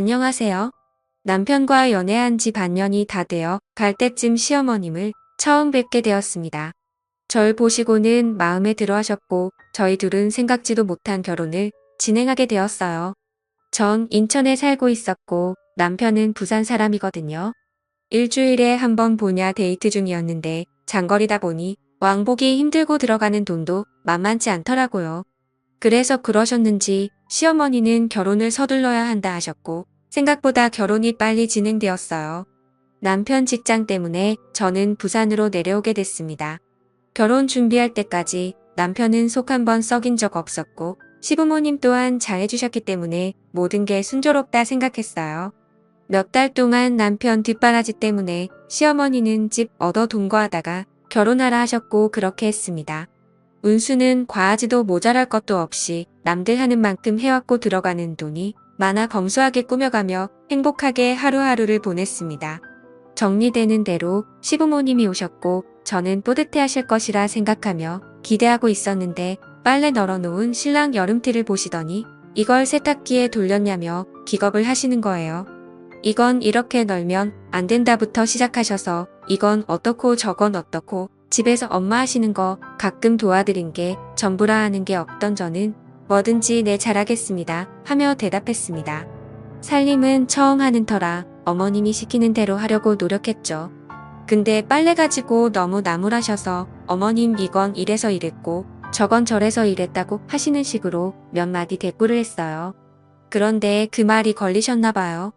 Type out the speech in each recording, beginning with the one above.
안녕하세요. 남편과 연애한 지 반년이 다 되어 갈 때쯤 시어머님을 처음 뵙게 되었습니다. 절 보시고는 마음에 들어 하셨고 저희 둘은 생각지도 못한 결혼을 진행하게 되었어요. 전 인천에 살고 있었고 남편은 부산 사람이거든요. 일주일에 한 번 보냐 데이트 중이었는데 장거리다 보니 왕복이 힘들고 들어가는 돈도 만만치 않더라고요. 그래서 그러셨는지 시어머니는 결혼을 서둘러야 한다 하셨고 생각보다 결혼이 빨리 진행되었어요. 남편 직장 때문에 저는 부산으로 내려오게 됐습니다. 결혼 준비할 때까지 남편은 속 한 번 썩인 적 없었고 시부모님 또한 잘해주셨기 때문에 모든 게 순조롭다 생각했어요. 몇 달 동안 남편 뒷바라지 때문에 시어머니는 집 얻어 동거하다가 결혼하라 하셨고 그렇게 했습니다. 운수는 과하지도 모자랄 것도 없이 남들 하는 만큼 해왔고 들어가는 돈이 많아 검소하게 꾸며가며 행복하게 하루하루를 보냈습니다. 정리되는 대로 시부모님이 오셨고 저는 뿌듯해 하실 것이라 생각하며 기대하고 있었는데 빨래 널어놓은 신랑 여름티를 보시더니 이걸 세탁기에 돌렸냐며 기겁을 하시는 거예요. 이건 이렇게 널면 안 된다부터 시작하셔서 이건 어떻고 저건 어떻고 집에서 엄마 하시는 거 가끔 도와드린 게 전부라 하는 게 없던 저는 뭐든지 네 잘하겠습니다 하며 대답했습니다. 살림은 처음 하는 터라 어머님이 시키는 대로 하려고 노력했죠. 근데 빨래 가지고 너무 나무라셔서 어머님 이건 이래서 이랬고 저건 저래서 이랬다고 하시는 식으로 몇 마디 대꾸를 했어요. 그런데 그 말이 걸리셨나 봐요.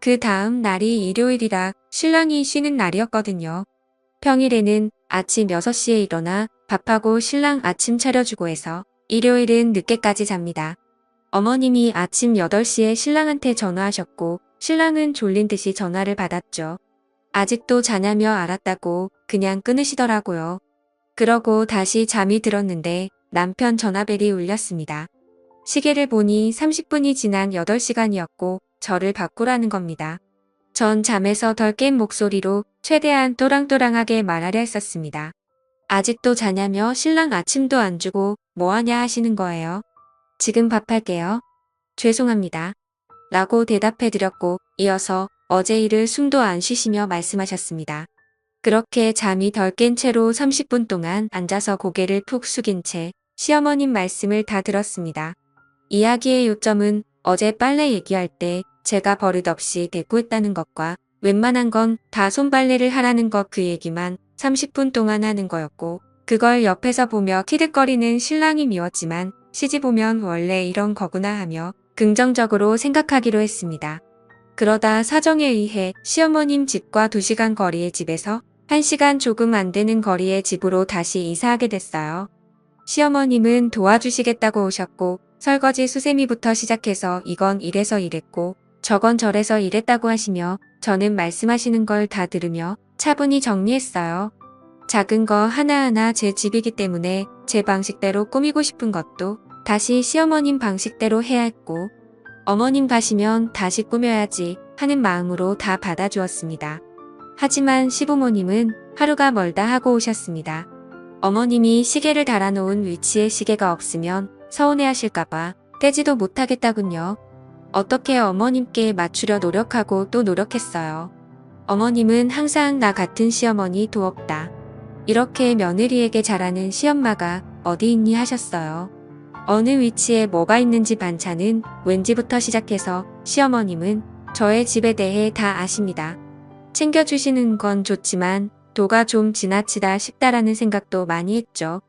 그 다음 날이 일요일이라 신랑이 쉬는 날이었거든요. 평일에는 아침 6시에 일어나 밥하고 신랑 아침 차려주고 해서 일요일은 늦게까지 잡니다. 어머님이 아침 8시에 신랑한테 전화하셨고 신랑은 졸린 듯이 전화를 받았죠. 아직도 자냐며 알았다고 그냥 끊으시더라고요. 그러고 다시 잠이 들었는데 남편 전화벨이 울렸습니다. 시계를 보니 30분이 지난 8시간이었고 저를 바꾸라는 겁니다. 전 잠에서 덜 깬 목소리로 최대한 또랑또랑하게 말하려 했었습니다. 아직도 자냐며 신랑 아침도 안 주고 뭐하냐 하시는 거예요. 지금 밥할게요. 죄송합니다. 라고 대답해드렸고 이어서 어제 일을 숨도 안 쉬시며 말씀하셨습니다. 그렇게 잠이 덜 깬 채로 30분 동안 앉아서 고개를 푹 숙인 채 시어머님 말씀을 다 들었습니다. 이야기의 요점은 어제 빨래 얘기할 때 제가 버릇없이 대꾸했다는 것과 웬만한 건 다 손빨래를 하라는 것 그 얘기만 30분 동안 하는 거였고 그걸 옆에서 보며 키득거리는 신랑이 미웠지만 시집 오면 원래 이런 거구나 하며 긍정적으로 생각하기로 했습니다. 그러다 사정에 의해 시어머님 집과 2시간 거리의 집에서 1시간 조금 안 되는 거리의 집으로 다시 이사하게 됐어요. 시어머님은 도와주시겠다고 오셨고 설거지 수세미부터 시작해서 이건 이래서 이랬고 저건 저래서 이랬다고 하시며 저는 말씀하시는 걸 다 들으며 차분히 정리했어요. 작은 거 하나하나 제 집이기 때문에 제 방식대로 꾸미고 싶은 것도 다시 시어머님 방식대로 해야 했고 어머님 가시면 다시 꾸며야지 하는 마음으로 다 받아주었습니다. 하지만 시부모님은 하루가 멀다 하고 오셨습니다. 어머님이 시계를 달아놓은 위치에 시계가 없으면 서운해하실까봐 떼지도 못하겠다군요. 어떻게 어머님께 맞추려 노력하고 또 노력했어요. 어머님은 항상 나 같은 시어머니 도 없다. 이렇게 며느리에게 잘하는 시엄마가 어디 있니 하셨어요. 어느 위치에 뭐가 있는지 반찬은 왠지부터 시작해서 시어머님은 저의 집에 대해 다 아십니다. 챙겨주시는 건 좋지만 도가 좀 지나치다 싶다라는 생각도 많이 했죠.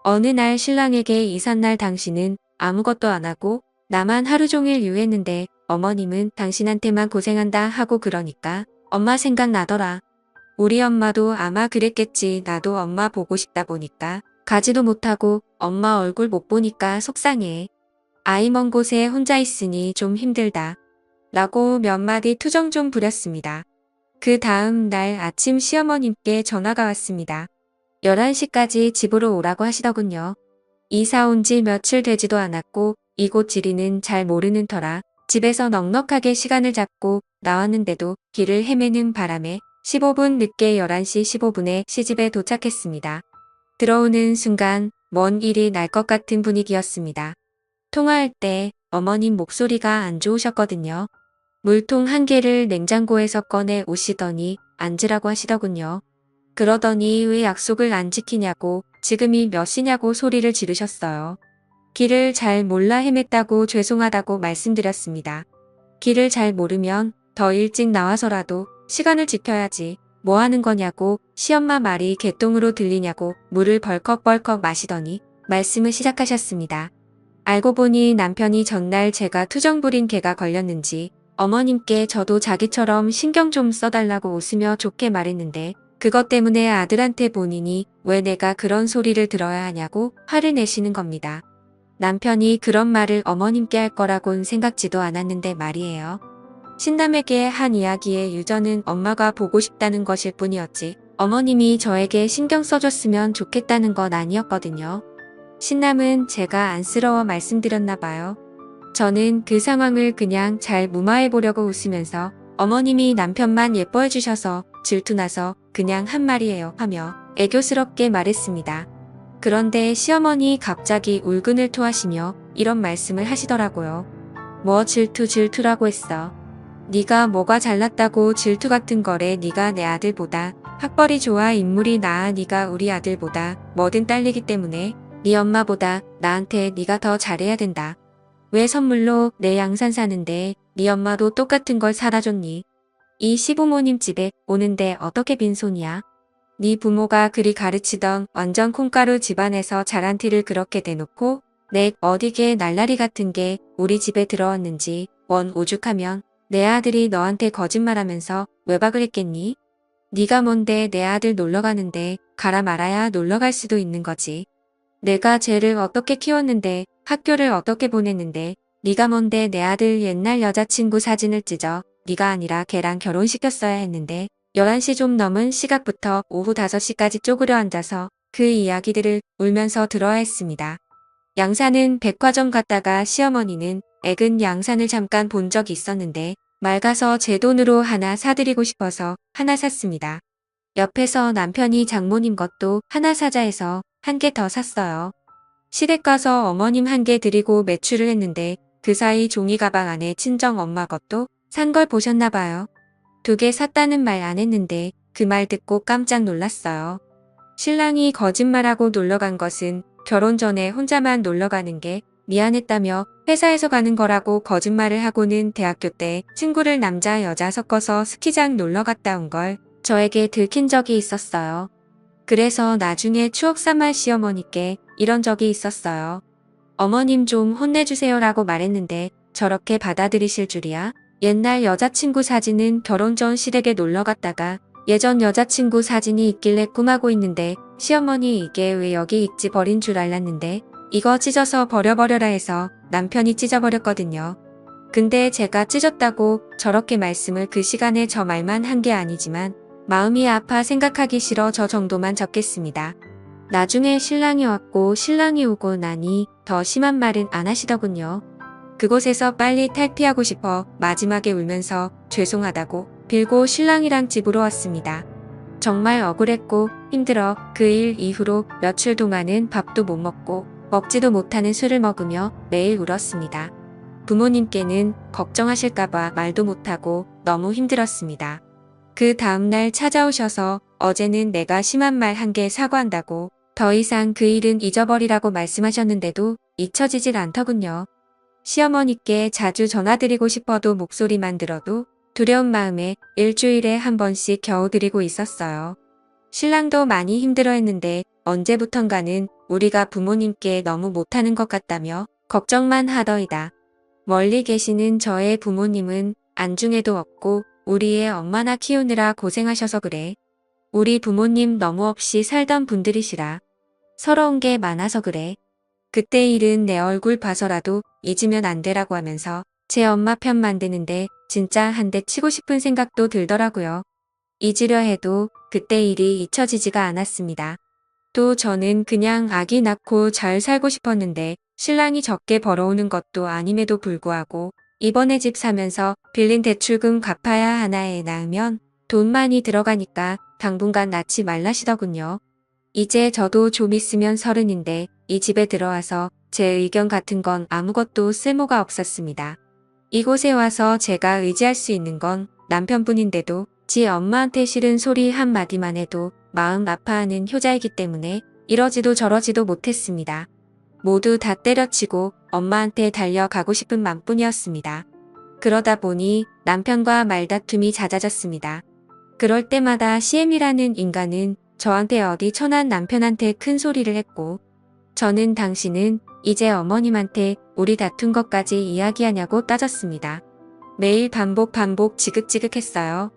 어느 날 신랑에게 이삿날 당신은 아무것도 안 하고 나만 하루 종일 유했는데 어머님은 당신한테만 고생한다 하고 그러니까 엄마 생각나더라. 우리 엄마도 아마 그랬겠지. 나도 엄마 보고 싶다 보니까 가지도 못하고 엄마 얼굴 못 보니까 속상해. 아이 먼 곳에 혼자 있으니 좀 힘들다. 라고 몇 마디 투정 좀 부렸습니다. 그 다음 날 아침 시어머님께 전화가 왔습니다. 11시까지 집으로 오라고 하시더군요. 이사 온 지 며칠 되지도 않았고 이곳 지리는 잘 모르는 터라 집에서 넉넉하게 시간을 잡고 나왔는데도 길을 헤매는 바람에 15분 늦게 11시 15분에 시집에 도착했습니다. 들어오는 순간 먼 일이 날 것 같은 분위기였습니다. 통화할 때 어머님 목소리가 안 좋으셨거든요. 물통 한 개를 냉장고에서 꺼내 오시더니 앉으라고 하시더군요. 그러더니 왜 약속을 안 지키냐고 지금이 몇 시냐고 소리를 지르셨어요. 길을 잘 몰라 헤맸다고 죄송하다고 말씀드렸습니다. 길을 잘 모르면 더 일찍 나와서라도 시간을 지켜야지 뭐 하는 거냐고 시엄마 말이 개똥으로 들리냐고 물을 벌컥벌컥 마시더니 말씀을 시작하셨습니다. 알고 보니 남편이 전날 제가 투정 부린 개가 걸렸는지 어머님께 저도 자기처럼 신경 좀 써달라고 웃으며 좋게 말했는데 그것 때문에 아들한테 본인이 왜 내가 그런 소리를 들어야 하냐고 화를 내시는 겁니다. 남편이 그런 말을 어머님께 할 거라곤 생각지도 않았는데 말이에요. 신남에게 한 이야기의 유저는 엄마가 보고 싶다는 것일 뿐이었지 어머님이 저에게 신경 써줬으면 좋겠다는 건 아니었거든요. 신남은 제가 안쓰러워 말씀드렸나 봐요. 저는 그 상황을 그냥 잘 무마해보려고 웃으면서 어머님이 남편만 예뻐해 주셔서 질투나서 그냥 한 말이에요 하며 애교스럽게 말했습니다. 그런데 시어머니 갑자기 울근을 토하시며 이런 말씀을 하시더라고요. 뭐 질투라고 했어. 네가 뭐가 잘났다고 질투 같은 거래. 네가 내 아들보다 학벌이 좋아 인물이 나아. 네가 우리 아들보다 뭐든 딸리기 때문에 네 엄마보다 나한테 네가 더 잘해야 된다. 왜 선물로 내 양산 사는데 네 엄마도 똑같은 걸 사다 줬니? 이 시부모님 집에 오는데 어떻게 빈손이야? 네 부모가 그리 가르치던 완전 콩가루 집안에서 자란 티를 그렇게 대놓고 내 어디게 날라리 같은 게 우리 집에 들어왔는지 원 오죽하면 내 아들이 너한테 거짓말하면서 외박을 했겠니? 네가 뭔데 내 아들 놀러가는데 가라 말아야 놀러갈 수도 있는 거지. 내가 쟤를 어떻게 키웠는데 학교를 어떻게 보냈는데 네가 뭔데 내 아들 옛날 여자친구 사진을 찢어 네가 아니라 걔랑 결혼시켰어야 했는데 11시 좀 넘은 시각부터 오후 5시까지 쪼그려 앉아서 그 이야기들을 울면서 들어야 했습니다. 양산은 백화점 갔다가 시어머니는 액은 양산을 잠깐 본 적이 있었는데 맑아서 제 돈으로 하나 사드리고 싶어서 하나 샀습니다. 옆에서 남편이 장모님 것도 하나 사자 해서 한 개 더 샀어요. 시댁 가서 어머님 한 개 드리고 매출을 했는데 그 사이 종이 가방 안에 친정 엄마 것도 산 걸 보셨나 봐요. 2개 샀다는 말 안 했는데 그 말 듣고 깜짝 놀랐어요. 신랑이 거짓말하고 놀러간 것은 결혼 전에 혼자만 놀러가는 게 미안했다며 회사에서 가는 거라고 거짓말을 하고는 대학교 때 친구를 남자 여자 섞어서 스키장 놀러 갔다 온 걸 저에게 들킨 적이 있었어요. 그래서 나중에 추억 삼아 시어머니께 이런 적이 있었어요. 어머님 좀 혼내주세요라고 말했는데 저렇게 받아들이실 줄이야? 옛날 여자친구 사진은 결혼 전 시댁에 놀러 갔다가 예전 여자친구 사진이 있길래 꿈하고 있는데 시어머니 이게 왜 여기 있지 버린 줄 알았는데 이거 찢어서 버려버려라 해서 남편이 찢어버렸거든요. 근데 제가 찢었다고 저렇게 말씀을 그 시간에 저 말만 한 게 아니지만 마음이 아파 생각하기 싫어 저 정도만 적겠습니다. 나중에 신랑이 왔고 신랑이 오고 나니 더 심한 말은 안 하시더군요. 그곳에서 빨리 탈피하고 싶어 마지막에 울면서 죄송하다고 빌고 신랑이랑 집으로 왔습니다. 정말 억울했고 힘들어 그 일 이후로 며칠 동안은 밥도 못 먹고 먹지도 못하는 술을 먹으며 매일 울었습니다. 부모님께는 걱정하실까봐 말도 못하고 너무 힘들었습니다. 그 다음날 찾아오셔서 어제는 내가 심한 말 한 개 사과한다고 더 이상 그 일은 잊어버리라고 말씀하셨는데도 잊혀지질 않더군요. 시어머니께 자주 전화드리고 싶어도 목소리만 들어도 두려운 마음에 일주일에 한 번씩 겨우 드리고 있었어요. 신랑도 많이 힘들어했는데 언제부턴가는 우리가 부모님께 너무 못하는 것 같다며 걱정만 하더이다. 멀리 계시는 저의 부모님은 안중에도 없고 우리의 엄마나 키우느라 고생하셔서 그래. 우리 부모님 너무 없이 살던 분들이시라. 서러운 게 많아서 그래. 그때 일은 내 얼굴 봐서라도 잊으면 안 되라고 하면서 제 엄마 편 만드는데 진짜 한 대 치고 싶은 생각도 들더라고요. 잊으려 해도 그때 일이 잊혀지지가 않았습니다. 또 저는 그냥 아기 낳고 잘 살고 싶었는데 신랑이 적게 벌어오는 것도 아님에도 불구하고 이번에 집 사면서 빌린 대출금 갚아야 하나 애 낳으면 돈 많이 들어가니까 당분간 낳지 말라시더군요. 이제 저도 좀 있으면 30인데 이 집에 들어와서 제 의견 같은 건 아무것도 쓸모가 없었습니다. 이곳에 와서 제가 의지할 수 있는 건 남편뿐인데도 지 엄마한테 싫은 소리 한마디만 해도 마음 아파하는 효자이기 때문에 이러지도 저러지도 못했습니다. 모두 다 때려치고 엄마한테 달려가고 싶은 맘뿐이었습니다. 그러다 보니 남편과 말다툼이 잦아졌습니다. 그럴 때마다 CM이라는 인간은 저한테 어디 천한 남편한테 큰 소리를 했고, 저는 당신은 이제 어머님한테 우리 다툰 것까지 이야기하냐고 따졌습니다. 매일 반복 지긋지긋했어요.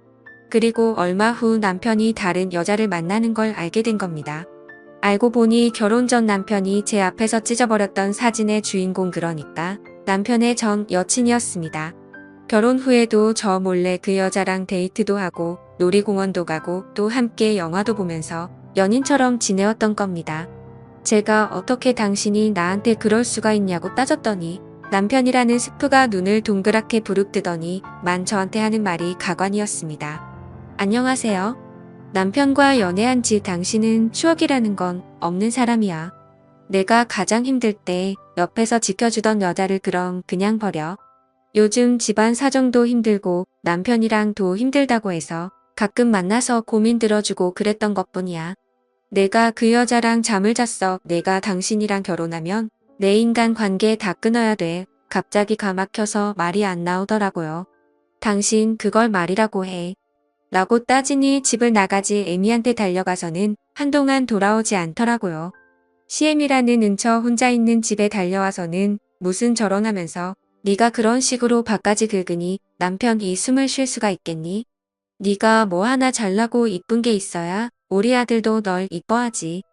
그리고 얼마 후 남편이 다른 여자를 만나는 걸 알게 된 겁니다. 알고 보니 결혼 전 남편이 제 앞에서 찢어버렸던 사진의 주인공, 그러니까 남편의 전 여친이었습니다. 결혼 후에도 저 몰래 그 여자랑 데이트도 하고 놀이공원도 가고 또 함께 영화도 보면서 연인처럼 지내왔던 겁니다. 제가 어떻게 당신이 나한테 그럴 수가 있냐고 따졌더니 남편이라는 스프가 눈을 동그랗게 부릅뜨더니 저한테 하는 말이 가관이었습니다. 안녕하세요. 남편과 연애한 지 당신은 추억이라는 건 없는 사람이야. 내가 가장 힘들 때 옆에서 지켜주던 여자를 그럼 그냥 버려. 요즘 집안 사정도 힘들고 남편이랑도 힘들다고 해서 가끔 만나서 고민 들어주고 그랬던 것뿐이야. 내가 그 여자랑 잠을 잤어. 내가 당신이랑 결혼하면 내 인간 관계 다 끊어야 돼. 갑자기 가막혀서 말이 안 나오더라고요. 당신 그걸 말이라고 해. 라고 따지니 집을 나가지 애미한테 달려가서는 한동안 돌아오지 않더라고요. CM이라는 은처 혼자 있는 집에 달려와서는 무슨 저런하면서 네가 그런 식으로 바가지 긁으니 남편이 숨을 쉴 수가 있겠니? 네가 뭐 하나 잘나고 이쁜 게 있어야 우리 아들도 널 이뻐하지.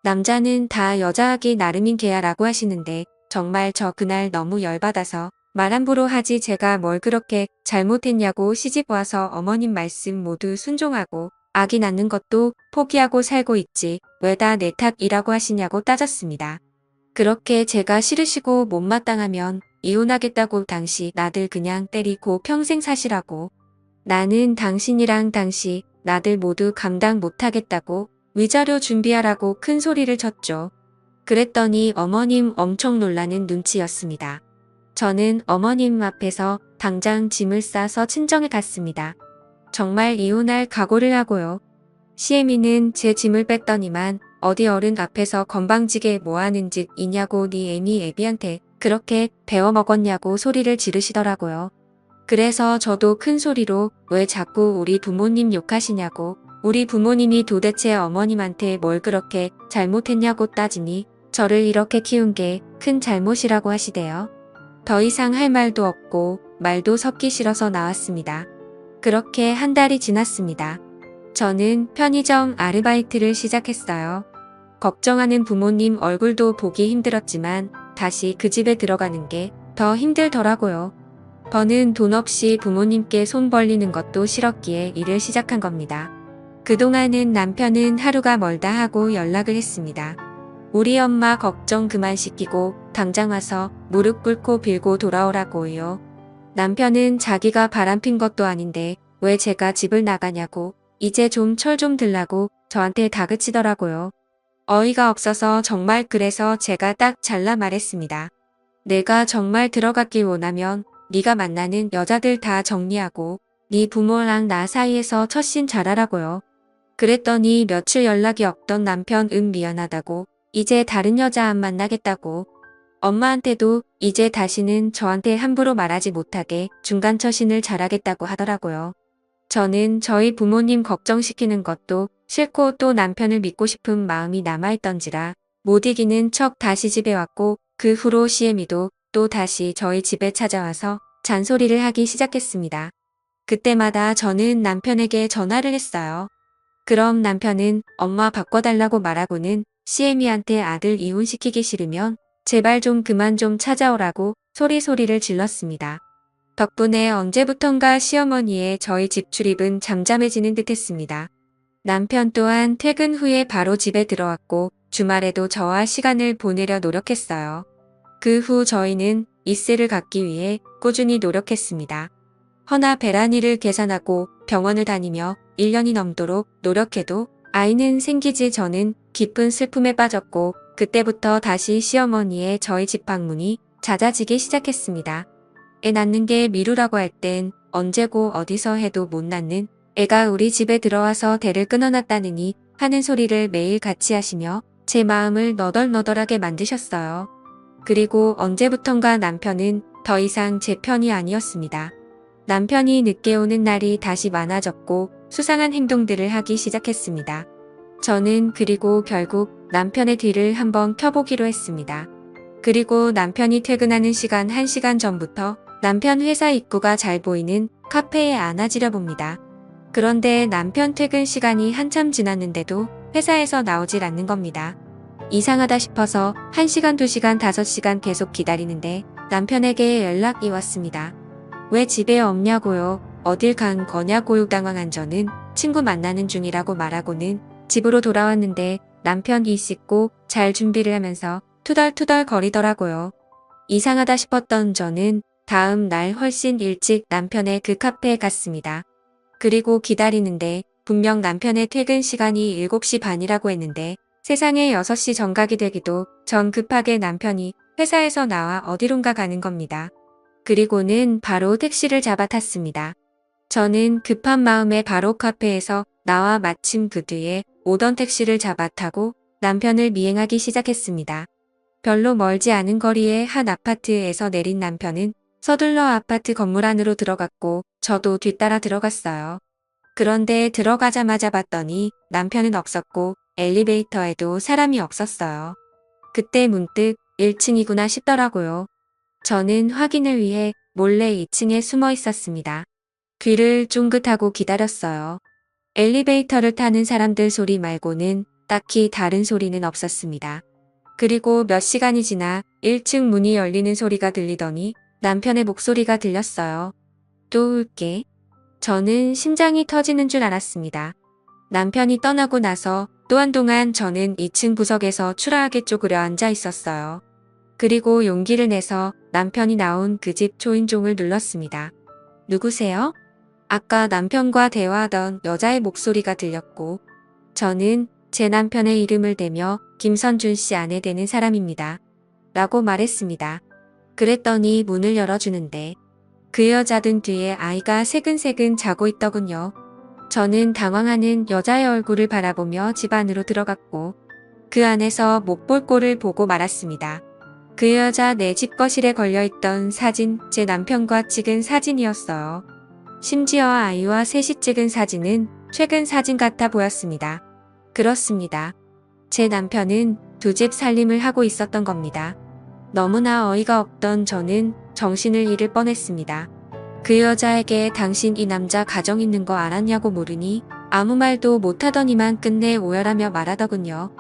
남자는 다 여자하기 나름인 게야 라고 하시는데 정말 저 그날 너무 열받아서 말 함부로 하지 제가 뭘 그렇게 잘못했냐고 시집 와서 어머님 말씀 모두 순종하고 아기 낳는 것도 포기하고 살고 있지 왜 다 내 탓이라고 하시냐고 따졌습니다. 그렇게 제가 싫으시고 못마땅하면 이혼하겠다고 당시 나들 그냥 때리고 평생 사시라고. 나는 당신이랑 당시 나들 모두 감당 못하겠다고 위자료 준비하라고 큰 소리를 쳤죠. 그랬더니 어머님 엄청 놀라는 눈치였습니다. 저는 어머님 앞에서 당장 짐을 싸서 친정에 갔습니다. 정말 이혼할 각오를 하고요. CM이는 제 짐을 뺐더니만 어디 어른 앞에서 건방지게 뭐하는 짓이냐고 네 애미 애비한테 그렇게 배워먹었냐고 소리를 지르시더라고요. 그래서 저도 큰 소리로 왜 자꾸 우리 부모님 욕하시냐고 우리 부모님이 도대체 어머님한테 뭘 그렇게 잘못했냐고 따지니 저를 이렇게 키운 게 큰 잘못이라고 하시대요. 더 이상 할 말도 없고 말도 섞기 싫어서 나왔습니다. 그렇게 한 달이 지났습니다. 저는 편의점 아르바이트를 시작했어요. 걱정하는 부모님 얼굴도 보기 힘들었지만 다시 그 집에 들어가는 게 더 힘들더라고요. 버는 돈 없이 부모님께 손 벌리는 것도 싫었기에 일을 시작한 겁니다. 그동안은 남편은 하루가 멀다 하고 연락을 했습니다. 우리 엄마 걱정 그만 시키고 당장 와서 무릎 꿇고 빌고 돌아오라고요. 남편은 자기가 바람핀 것도 아닌데 왜 제가 집을 나가냐고 이제 좀 철 좀 들라고 저한테 다그치더라고요. 어이가 없어서 정말 그래서 제가 딱 잘라 말했습니다. 내가 정말 들어갔길 원하면 네가 만나는 여자들 다 정리하고 네 부모랑 나 사이에서 첫신 잘하라고요. 그랬더니 며칠 연락이 없던 남편 미안하다고 이제 다른 여자 안 만나겠다고 엄마한테도 이제 다시는 저한테 함부로 말하지 못하게 중간 처신을 잘하겠다고 하더라고요. 저는 저희 부모님 걱정시키는 것도 싫고 또 남편을 믿고 싶은 마음이 남아있던지라 못 이기는 척 다시 집에 왔고 그 후로 CM이도 또 다시 저희 집에 찾아와서 잔소리를 하기 시작했습니다. 그때마다 저는 남편에게 전화를 했어요. 그럼 남편은 엄마 바꿔달라고 말하고는 CM이한테 아들 이혼시키기 싫으면 제발 좀 그만 좀 찾아오라고 소리를 질렀습니다. 덕분에 언제부턴가 시어머니의 저희 집 출입은 잠잠해지는 듯했습니다. 남편 또한 퇴근 후에 바로 집에 들어왔고 주말에도 저와 시간을 보내려 노력했어요. 그 후 저희는 이세를 갖기 위해 꾸준히 노력했습니다. 허나 배란일을 계산하고 병원을 다니며 1년이 넘도록 노력해도 아이는 생기지 저는 깊은 슬픔에 빠졌고 그때부터 다시 시어머니의 저희 집 방문이 잦아지기 시작했습니다. 애 낳는 게 미루라고 할 땐 언제고 어디서 해도 못 낳는 애가 우리 집에 들어와서 대를 끊어놨다느니 하는 소리를 매일 같이 하시며 제 마음을 너덜너덜하게 만드셨어요. 그리고 언제부턴가 남편은 더 이상 제 편이 아니었습니다. 남편이 늦게 오는 날이 다시 많아졌고 수상한 행동들을 하기 시작했습니다. 저는 그리고 결국 남편의 뒤를 한번 켜보기로 했습니다. 그리고 남편이 퇴근하는 시간 1시간 전부터 남편 회사 입구가 잘 보이는 카페에 안아지려 봅니다. 그런데 남편 퇴근 시간이 한참 지났는데도 회사에서 나오질 않는 겁니다. 이상하다 싶어서 1시간, 2시간, 5시간 계속 기다리는데 남편에게 연락이 왔습니다. 왜 집에 없냐고요? 어딜 간 거냐고요? 당황한 저는 친구 만나는 중이라고 말하고는 집으로 돌아왔는데 남편이 씻고 잘 준비를 하면서 투덜투덜 거리더라고요. 이상하다 싶었던 저는 다음 날 훨씬 일찍 남편의 그 카페에 갔습니다. 그리고 기다리는데 분명 남편의 퇴근 시간이 7시 반이라고 했는데 세상에 6시 정각이 되기도 전 급하게 남편이 회사에서 나와 어디론가 가는 겁니다. 그리고는 바로 택시를 잡아 탔습니다. 저는 급한 마음에 바로 카페에서 나와 마침 그 뒤에 오던 택시를 잡아 타고 남편을 미행하기 시작했습니다. 별로 멀지 않은 거리의 한 아파트에서 내린 남편은 서둘러 아파트 건물 안으로 들어갔고 저도 뒤따라 들어갔어요. 그런데 들어가자마자 봤더니 남편은 없었고 엘리베이터에도 사람이 없었어요. 그때 문득 1층이구나 싶더라고요. 저는 확인을 위해 몰래 2층에 숨어 있었습니다. 귀를 쫑긋하고 기다렸어요. 엘리베이터를 타는 사람들 소리 말고는 딱히 다른 소리는 없었습니다. 그리고 몇 시간이 지나 1층 문이 열리는 소리가 들리더니 남편의 목소리가 들렸어요. 또 올게. 저는 심장이 터지는 줄 알았습니다. 남편이 떠나고 나서 또 한동안 저는 2층 구석에서 추라하게 쪼그려 앉아 있었어요. 그리고 용기를 내서 남편이 나온 그 집 초인종을 눌렀습니다. 누구세요? 아까 남편과 대화하던 여자의 목소리가 들렸고 저는 제 남편의 이름을 대며 김선준 씨 아내 되는 사람입니다. 라고 말했습니다. 그랬더니 문을 열어주는데 그 여자 등 뒤에 아이가 새근새근 자고 있더군요. 저는 당황하는 여자의 얼굴을 바라보며 집 안으로 들어갔고 그 안에서 못 볼 꼴을 보고 말았습니다. 그 여자 내 집 거실에 걸려있던 사진 제 남편과 찍은 사진이었어요. 심지어 아이와 셋이 찍은 사진은 최근 사진 같아 보였습니다. 그렇습니다. 제 남편은 두 집 살림을 하고 있었던 겁니다. 너무나 어이가 없던 저는 정신을 잃을 뻔했습니다. 그 여자에게 당신 이 남자 가정 있는 거 알았냐고 물으니 아무 말도 못하더니만 끝내 오열하며 말하더군요.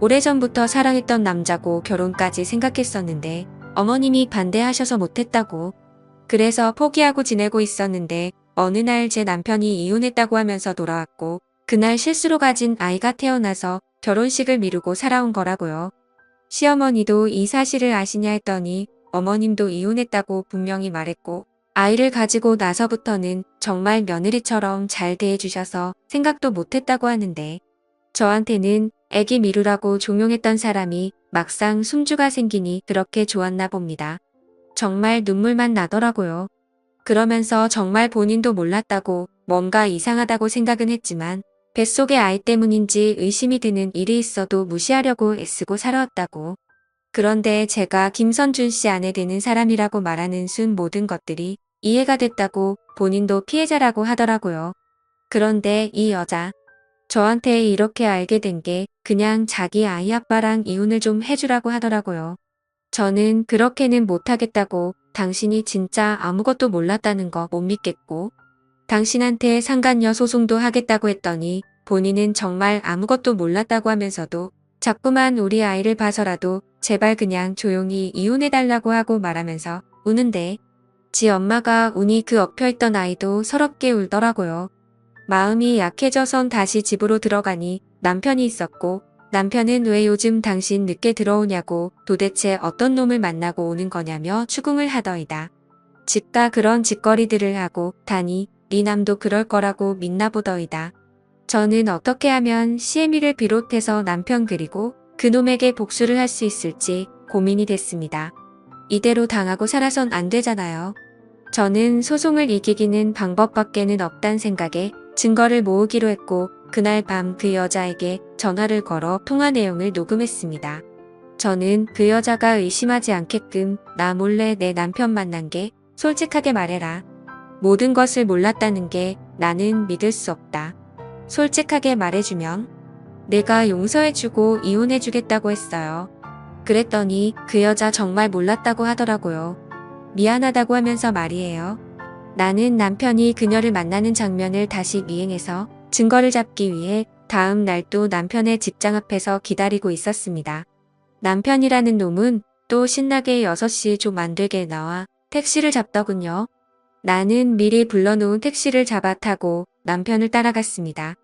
오래전부터 사랑했던 남자고 결혼까지 생각했었는데 어머님이 반대하셔서 못했다고. 그래서 포기하고 지내고 있었는데 어느 날 제 남편이 이혼했다고 하면서 돌아왔고 그날 실수로 가진 아이가 태어나서 결혼식을 미루고 살아온 거라고요. 시어머니도 이 사실을 아시냐 했더니 어머님도 이혼했다고 분명히 말했고 아이를 가지고 나서부터는 정말 며느리처럼 잘 대해주셔서 생각도 못했다고 하는데 저한테는 애기 미루라고 종용했던 사람이 막상 숨주가 생기니 그렇게 좋았나 봅니다. 정말 눈물만 나더라고요. 그러면서 정말 본인도 몰랐다고 뭔가 이상하다고 생각은 했지만 뱃속의 아이 때문인지 의심이 드는 일이 있어도 무시하려고 애쓰고 살아왔다고. 그런데 제가 김선준 씨 아내 되는 사람이라고 말하는 순 모든 것들이 이해가 됐다고 본인도 피해자라고 하더라고요. 그런데 이 여자, 저한테 이렇게 알게 된 게 그냥 자기 아이 아빠랑 이혼을 좀 해주라고 하더라고요. 저는 그렇게는 못하겠다고 당신이 진짜 아무것도 몰랐다는 거 못 믿겠고 당신한테 상간녀 소송도 하겠다고 했더니 본인은 정말 아무것도 몰랐다고 하면서도 자꾸만 우리 아이를 봐서라도 제발 그냥 조용히 이혼해달라고 하고 말하면서 우는데 지 엄마가 우니 그 엎혀있던 아이도 서럽게 울더라고요. 마음이 약해져선 다시 집으로 들어가니 남편이 있었고 남편은 왜 요즘 당신 늦게 들어오냐고 도대체 어떤 놈을 만나고 오는 거냐며 추궁을 하더이다. 집가 그런 짓거리들을 하고 다니 네 남도 그럴 거라고 믿나 보더이다. 저는 어떻게 하면 시애미를 비롯해서 남편 그리고 그놈에게 복수를 할 수 있을지 고민이 됐습니다. 이대로 당하고 살아선 안 되잖아요. 저는 소송을 이기기는 방법밖에는 없단 생각에 증거를 모으기로 했고 그날 밤 그 여자에게 전화를 걸어 통화 내용을 녹음했습니다. 저는 그 여자가 의심하지 않게끔 나 몰래 내 남편 만난 게 솔직하게 말해라. 모든 것을 몰랐다는 게 나는 믿을 수 없다. 솔직하게 말해주면 내가 용서해주고 이혼해주겠다고 했어요. 그랬더니 그 여자 정말 몰랐다고 하더라고요. 미안하다고 하면서 말이에요. 나는 남편이 그녀를 만나는 장면을 다시 미행해서 증거를 잡기 위해 다음 날 또 남편의 집장 앞에서 기다리고 있었습니다. 남편이라는 놈은 또 신나게 6시 좀 안 되게 나와 택시를 잡더군요. 나는 미리 불러놓은 택시를 잡아 타고 남편을 따라갔습니다.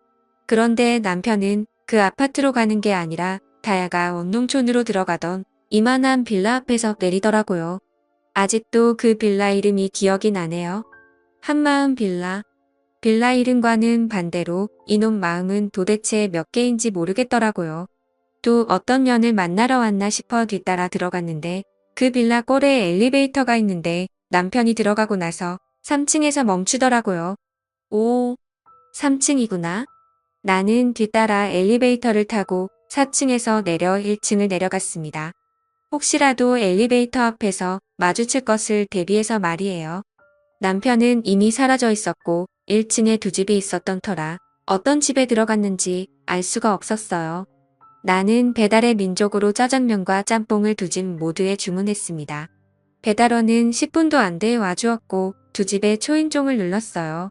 그런데 남편은 그 아파트로 가는 게 아니라 다야가 원농촌으로 들어가던 이만한 빌라 앞에서 내리더라고요. 아직도 그 빌라 이름이 기억이 나네요. 한마음 빌라. 빌라 이름과는 반대로 이놈 마음은 도대체 몇 개인지 모르겠더라고요. 또 어떤 년을 만나러 왔나 싶어 뒤따라 들어갔는데 그 빌라 꼴에 엘리베이터가 있는데 남편이 들어가고 나서 3층에서 멈추더라고요. 오, 3층이구나. 나는 뒤따라 엘리베이터를 타고 4층에서 내려 1층을 내려갔습니다. 혹시라도 엘리베이터 앞에서 마주칠 것을 대비해서 말이에요. 남편은 이미 사라져 있었고 1층에 두 집이 있었던 터라 어떤 집에 들어갔는지 알 수가 없었어요. 나는 배달의 민족으로 짜장면과 짬뽕을 두 집 모두에 주문했습니다. 배달원은 10분도 안 돼 와주었고 두 집에 초인종을 눌렀어요.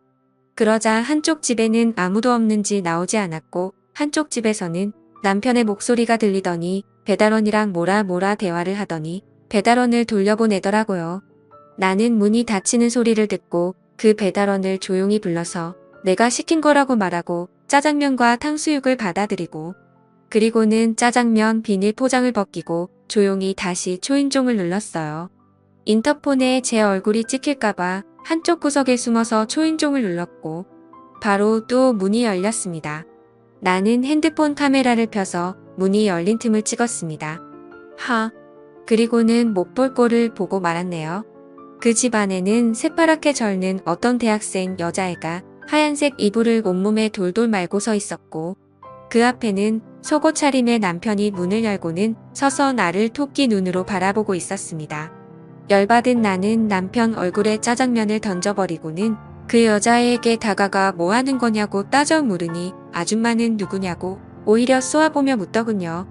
그러자 한쪽 집에는 아무도 없는지 나오지 않았고 한쪽 집에서는 남편의 목소리가 들리더니 배달원이랑 뭐라 대화를 하더니 배달원을 돌려보내더라고요. 나는 문이 닫히는 소리를 듣고 그 배달원을 조용히 불러서 내가 시킨 거라고 말하고 짜장면과 탕수육을 받아들이고 그리고는 짜장면 비닐 포장을 벗기고 조용히 다시 초인종을 눌렀어요. 인터폰에 제 얼굴이 찍힐까봐 한쪽 구석에 숨어서 초인종을 눌렀고 바로 또 문이 열렸습니다. 나는 핸드폰 카메라를 펴서 문이 열린 틈을 찍었습니다. 그리고는 못 볼 꼴을 보고 말았네요. 그 집 안에는 새파랗게 절는 어떤 대학생 여자애가 하얀색 이불을 온몸에 돌돌 말고 서 있었고 그 앞에는 속옷 차림의 남편이 문을 열고는 서서 나를 토끼 눈으로 바라보고 있었습니다. 열받은 나는 남편 얼굴에 짜장면을 던져버리고는 그 여자애에게 다가가 뭐 하는 거냐고 따져 물으니 아줌마는 누구냐고 오히려 쏘아보며 묻더군요.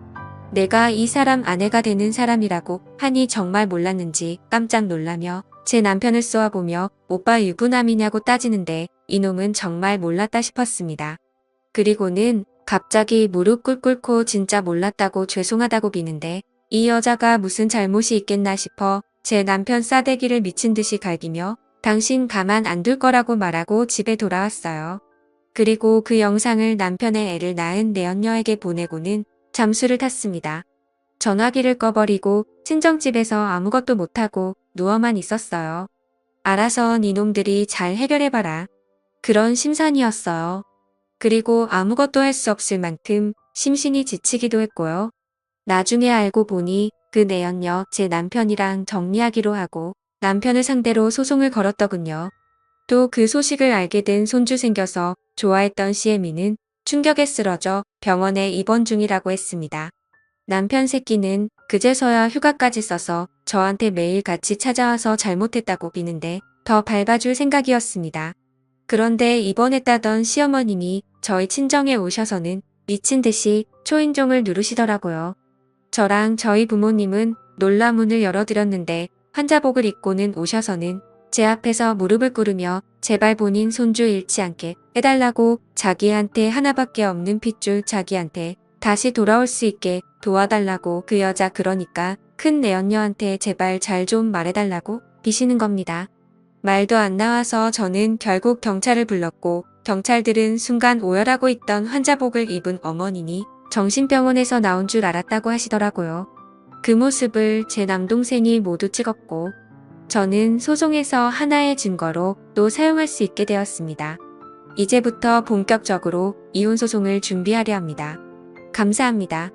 내가 이 사람 아내가 되는 사람이라고 하니 정말 몰랐는지 깜짝 놀라며 제 남편을 쏘아보며 오빠 유부남이냐고 따지는데 이놈은 정말 몰랐다 싶었습니다. 그리고는 갑자기 무릎 꿇고 진짜 몰랐다고 죄송하다고 비는데 이 여자가 무슨 잘못이 있겠나 싶어 제 남편 싸대기를 미친 듯이 갈기며 당신 가만 안 둘 거라고 말하고 집에 돌아왔어요. 그리고 그 영상을 남편의 애를 낳은 내연녀에게 보내고는 잠수를 탔습니다. 전화기를 꺼버리고 친정집에서 아무것도 못하고 누워만 있었어요. 알아서 니놈들이 잘 해결해봐라. 그런 심산이었어요. 그리고 아무것도 할 수 없을 만큼 심신이 지치기도 했고요. 나중에 알고 보니 그 내연녀 제 남편이랑 정리하기로 하고 남편을 상대로 소송을 걸었더군요. 또 그 소식을 알게 된 손주 생겨서 좋아했던 시애미는 충격에 쓰러져 병원에 입원 중이라고 했습니다. 남편 새끼는 그제서야 휴가까지 써서 저한테 매일 같이 찾아와서 잘못했다고 비는데 더 밟아줄 생각이었습니다. 그런데 입원했다던 시어머님이 저희 친정에 오셔서는 미친 듯이 초인종을 누르시더라고요. 저랑 저희 부모님은 놀라 문을 열어드렸는데 환자복을 입고는 오셔서는 제 앞에서 무릎을 꿇으며 제발 본인 손주 잃지 않게 해달라고 자기한테 하나밖에 없는 핏줄 자기한테 다시 돌아올 수 있게 도와달라고 그 여자 그러니까 큰 내연녀한테 제발 잘 좀 말해달라고 비시는 겁니다. 말도 안 나와서 저는 결국 경찰을 불렀고 경찰들은 순간 오열하고 있던 환자복을 입은 어머니니 정신병원에서 나온 줄 알았다고 하시더라고요. 그 모습을 제 남동생이 모두 찍었고 저는 소송에서 하나의 증거로 또 사용할 수 있게 되었습니다. 이제부터 본격적으로 이혼 소송을 준비하려 합니다. 감사합니다.